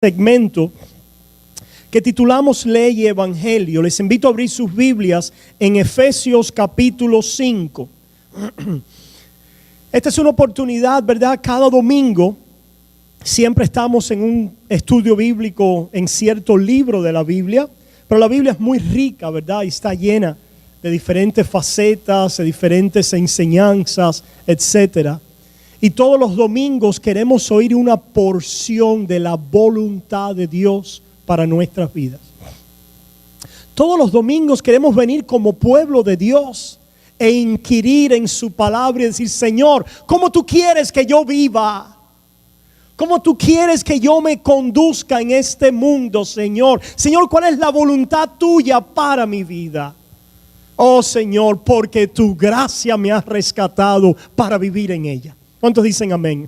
segmento que titulamos Ley y Evangelio. Les invito a abrir sus Biblias en Efesios capítulo 5. Esta es una oportunidad, ¿verdad? Cada domingo siempre estamos en un estudio bíblico en cierto libro de la Biblia, pero la Biblia es muy rica, ¿verdad? Y está llena de diferentes facetas, de diferentes enseñanzas, etcétera. Y todos los domingos queremos oír una porción de la voluntad de Dios para nuestras vidas. Todos los domingos queremos venir como pueblo de Dios e inquirir en su palabra y decir: Señor, ¿cómo tú quieres que yo viva? ¿Cómo tú quieres que yo me conduzca en este mundo, Señor? Señor, ¿cuál es la voluntad tuya para mi vida? Oh Señor, porque tu gracia me ha rescatado para vivir en ella. ¿Cuántos dicen amén?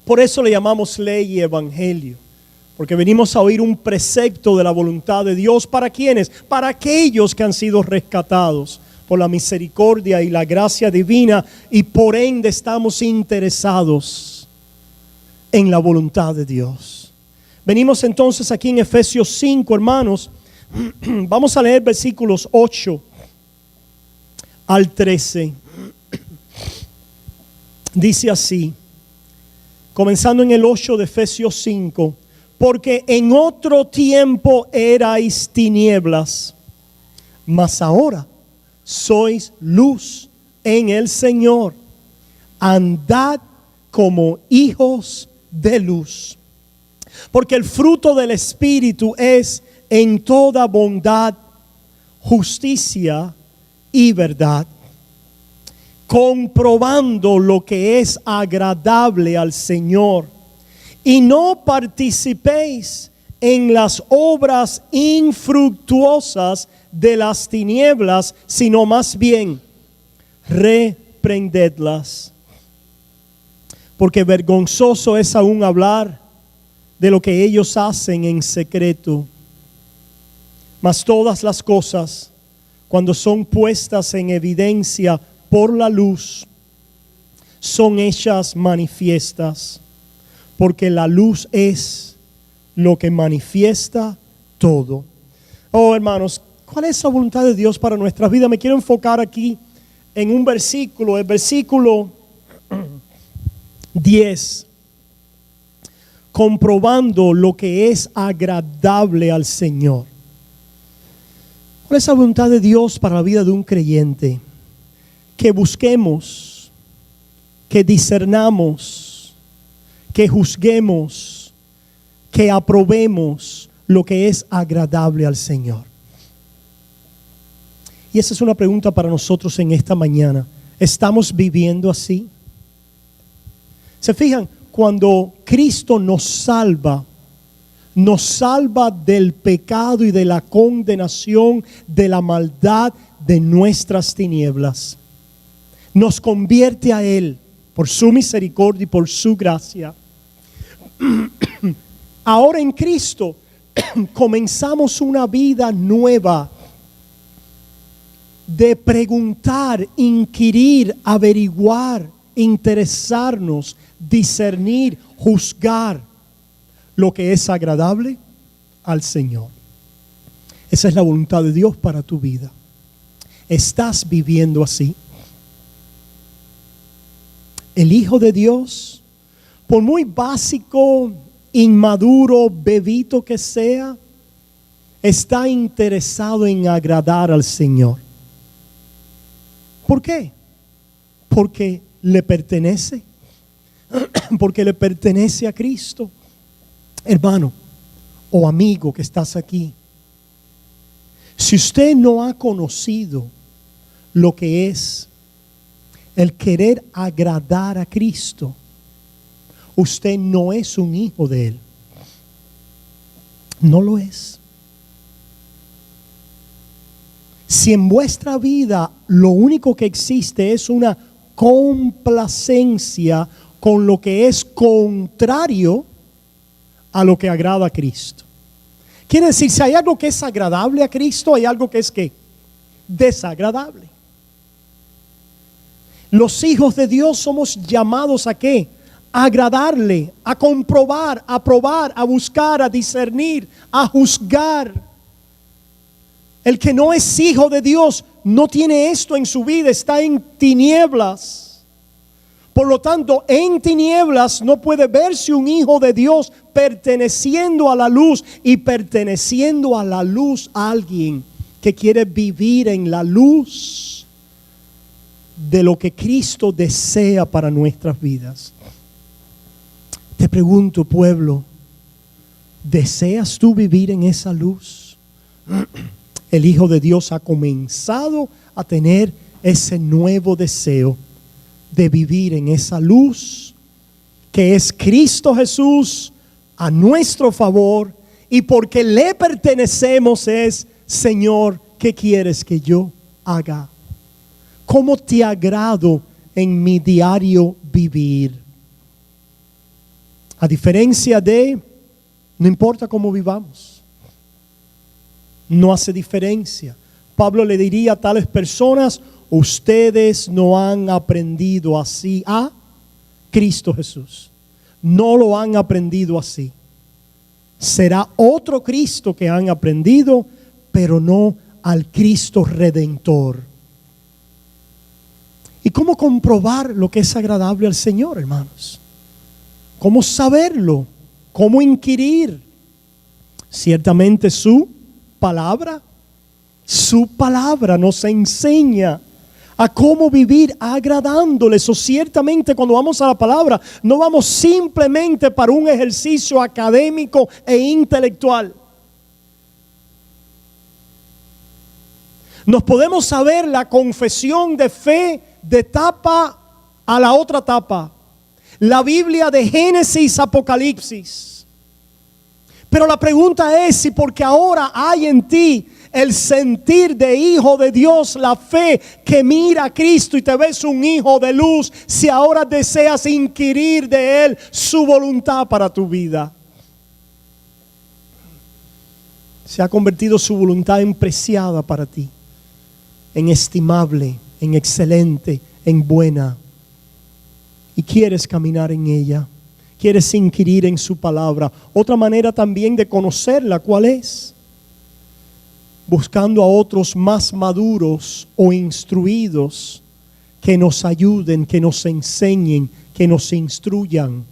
Por eso le llamamos ley y evangelio, porque venimos a oír un precepto de la voluntad de Dios. ¿Para quiénes? Para aquellos que han sido rescatados por la misericordia y la gracia divina, y por ende estamos interesados en la voluntad de Dios. Venimos entonces aquí en Efesios 5, hermanos. Vamos a leer versículos 8 al 13. Dice así, comenzando en el 8 de Efesios 5: porque en otro tiempo erais tinieblas, mas ahora sois luz en el Señor. Andad como hijos de luz, porque el fruto del Espíritu es en toda bondad, justicia y verdad, comprobando lo que es agradable al Señor. Y no participéis en las obras infructuosas de las tinieblas, sino más bien reprendedlas. Porque vergonzoso es aún hablar de lo que ellos hacen en secreto. Mas todas las cosas, cuando son puestas en evidencia por la luz, son hechas manifiestas, porque la luz es lo que manifiesta todo. Oh, hermanos, ¿cuál es la voluntad de Dios para nuestras vidas? Me quiero enfocar aquí en un versículo, el versículo 10. Comprobando lo que es agradable al Señor. ¿Cuál es la voluntad de Dios para la vida de un creyente? Que busquemos, que discernamos, que juzguemos, que aprobemos lo que es agradable al Señor. Y esa es una pregunta para nosotros en esta mañana. ¿Estamos viviendo así? ¿Se fijan? Cuando Cristo nos salva del pecado y de la condenación, de la maldad de nuestras tinieblas. Nos convierte a Él por su misericordia y por su gracia. Ahora en Cristo comenzamos una vida nueva de preguntar, inquirir, averiguar, interesarnos, discernir, juzgar lo que es agradable al Señor. Esa es la voluntad de Dios para tu vida. ¿Estás viviendo así? El Hijo de Dios, por muy básico, inmaduro, bebito que sea, está interesado en agradar al Señor. ¿Por qué? Porque le pertenece. Porque le pertenece a Cristo. Hermano o amigo que estás aquí, si usted no ha conocido lo que es el querer agradar a Cristo, usted no es un hijo de Él. No lo es. Si en vuestra vida lo único que existe es una complacencia con lo que es contrario a lo que agrada a Cristo. Quiere decir, si hay algo que es agradable a Cristo, hay algo que es ¿qué? Desagradable. Los hijos de Dios somos llamados ¿a qué? a agradarle, a comprobar, a probar, a buscar, a discernir, a juzgar. El que no es hijo de Dios no tiene esto en su vida, está en tinieblas. Por lo tanto, en tinieblas no puede verse un hijo de Dios perteneciendo a la luz, y perteneciendo a la luz a alguien que quiere vivir en la luz de lo que Cristo desea para nuestras vidas. Te pregunto, pueblo, ¿deseas tú vivir en esa luz? El Hijo de Dios ha comenzado a tener ese nuevo deseo de vivir en esa luz que es Cristo Jesús a nuestro favor, y porque le pertenecemos es: Señor, ¿qué quieres que yo haga? ¿Cómo te agrado en mi diario vivir? A diferencia de, no importa cómo vivamos, no hace diferencia. Pablo le diría a tales personas: ustedes no han aprendido así a Cristo Jesús. No lo han aprendido así. Será otro Cristo que han aprendido, pero no al Cristo Redentor. ¿Y cómo comprobar lo que es agradable al Señor, hermanos? ¿Cómo saberlo? ¿Cómo inquirir? Ciertamente su palabra nos enseña a cómo vivir agradándole. Eso ciertamente, cuando vamos a la palabra, no vamos simplemente para un ejercicio académico e intelectual. Nos podemos saber la confesión de fe de tapa a la otra tapa, la Biblia de Génesis, Apocalipsis. Pero la pregunta es si porque ahora hay en ti el sentir de hijo de Dios, la fe que mira a Cristo y te ves un hijo de luz, si ahora deseas inquirir de Él su voluntad para tu vida. Se ha convertido su voluntad en preciada para ti, en estimable, en excelente, en buena. Y quieres caminar en ella, quieres inquirir en su palabra. Otra manera también de conocerla, ¿cuál es? Buscando a otros más maduros o instruidos que nos ayuden, que nos enseñen, que nos instruyan.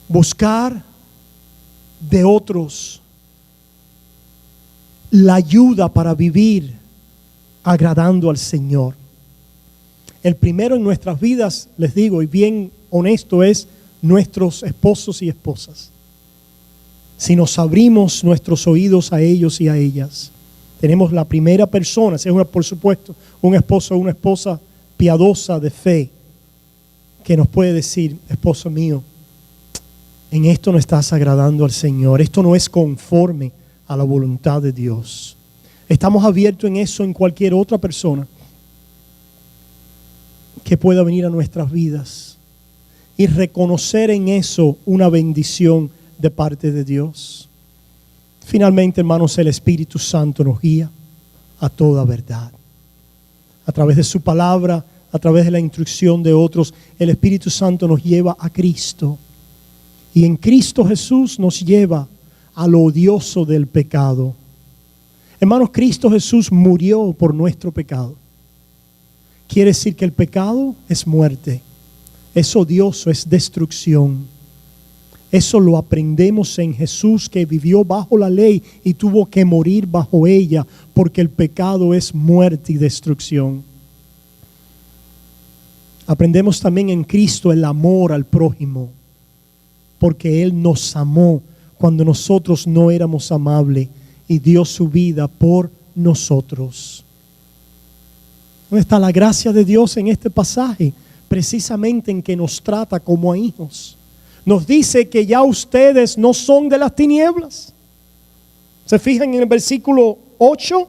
Buscar de otros la ayuda para vivir agradando al Señor. El primero en nuestras vidas, les digo, y bien honesto, es nuestros esposos y esposas. Si nos abrimos nuestros oídos a ellos y a ellas, tenemos la primera persona, si es por supuesto un esposo o una esposa piadosa de fe, que nos puede decir: esposo mío, en esto no estás agradando al Señor, esto no es conforme a la voluntad de Dios. Estamos abiertos en eso en cualquier otra persona que pueda venir a nuestras vidas y reconocer en eso una bendición de parte de Dios. Finalmente, hermanos, el Espíritu Santo nos guía a toda verdad. A través de su palabra, a través de la instrucción de otros, el Espíritu Santo nos lleva a Cristo. Y en Cristo Jesús nos lleva a lo odioso del pecado. Hermanos, Cristo Jesús murió por nuestro pecado. Quiere decir que el pecado es muerte, es odioso, es destrucción. Eso lo aprendemos en Jesús, que vivió bajo la ley y tuvo que morir bajo ella, porque el pecado es muerte y destrucción. Aprendemos también en Cristo el amor al prójimo, porque Él nos amó cuando nosotros no éramos amables y dio su vida por nosotros. ¿Dónde está la gracia de Dios en este pasaje? Precisamente en que nos trata como a hijos. Nos dice que ya ustedes no son de las tinieblas. ¿Se fijan en el versículo 8?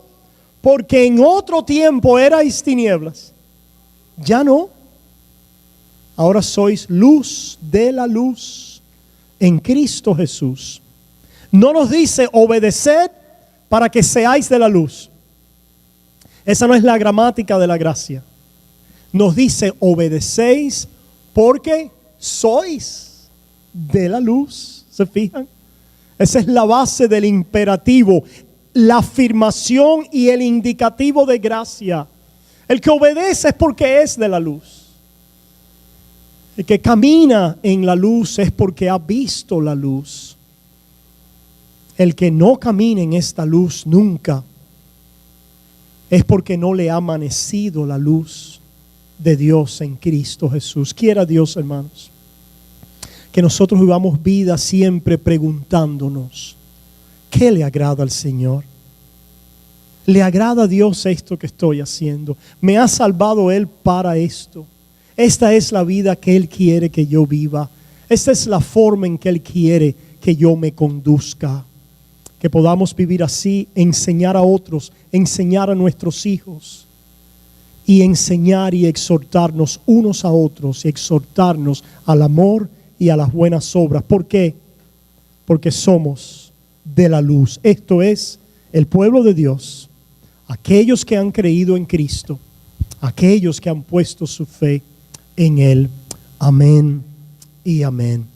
Porque en otro tiempo erais tinieblas. Ya no. Ahora sois luz de la luz en Cristo Jesús. No nos dice obedeced para que seáis de la luz. Esa no es la gramática de la gracia. Nos dice, obedecéis porque sois de la luz. ¿Se fijan? Esa es la base del imperativo, la afirmación y el indicativo de gracia. El que obedece es porque es de la luz. El que camina en la luz es porque ha visto la luz. El que no camina en esta luz nunca es porque no le ha amanecido la luz de Dios en Cristo Jesús. Quiera Dios, hermanos, que nosotros vivamos vida siempre preguntándonos, ¿qué le agrada al Señor? ¿Le agrada a Dios esto que estoy haciendo? ¿Me ha salvado Él para esto? Esta es la vida que Él quiere que yo viva. Esta es la forma en que Él quiere que yo me conduzca. Que podamos vivir así, enseñar a otros, enseñar a nuestros hijos y enseñar y exhortarnos unos a otros y exhortarnos al amor y a las buenas obras. ¿Por qué? Porque somos de la luz. Esto es el pueblo de Dios, aquellos que han creído en Cristo, aquellos que han puesto su fe en Él. Amén y amén.